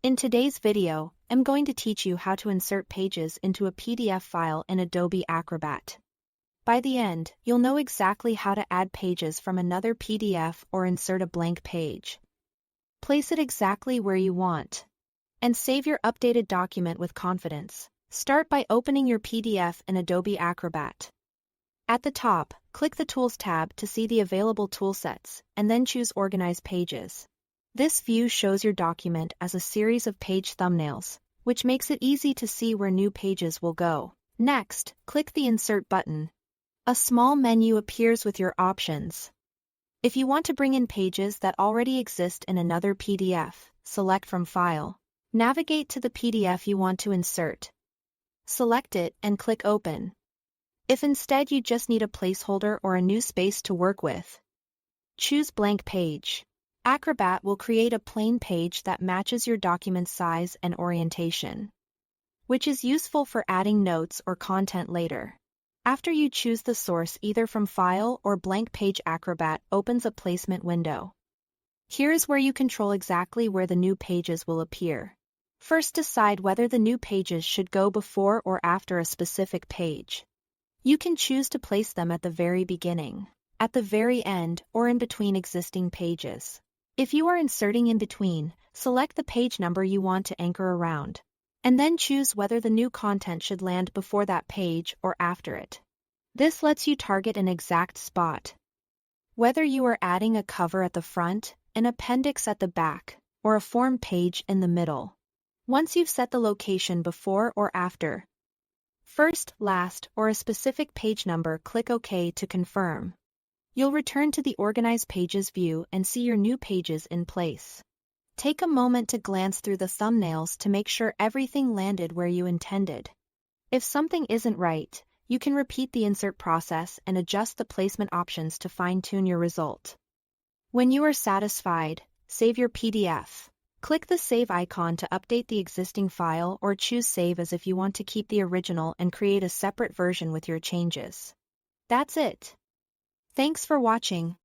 In today's video, I'm going to teach you how to insert pages into a PDF file in Adobe Acrobat. By the end, you'll know exactly how to add pages from another PDF or insert a blank page. Place it exactly where you want. And save your updated document with confidence. Start by opening your PDF in Adobe Acrobat. At the top, click the Tools tab to see the available toolsets, and then choose Organize Pages. This view shows your document as a series of page thumbnails, which makes it easy to see where new pages will go. Next, click the Insert button. A small menu appears with your options. If you want to bring in pages that already exist in another PDF, select from File. Navigate to the PDF you want to insert. Select it and click Open. If instead you just need a placeholder or a new space to work with, choose Blank Page. Acrobat will create a plain page that matches your document's size and orientation, which is useful for adding notes or content later. After you choose the source either from File or Blank Page, Acrobat opens a placement window. Here is where you control exactly where the new pages will appear. First, decide whether the new pages should go before or after a specific page. You can choose to place them at the very beginning, at the very end, or in between existing pages. If you are inserting in between, select the page number you want to anchor around, and then choose whether the new content should land before that page or after it. This lets you target an exact spot. Whether you are adding a cover at the front, an appendix at the back, or a form page in the middle. Once you've set the location before or after, first, last, or a specific page number, click OK to confirm. You'll return to the Organize Pages view and see your new pages in place. Take a moment to glance through the thumbnails to make sure everything landed where you intended. If something isn't right, you can repeat the insert process and adjust the placement options to fine-tune your result. When you are satisfied, save your PDF. Click the Save icon to update the existing file, or choose Save as if you want to keep the original and create a separate version with your changes. That's it. Thanks for watching.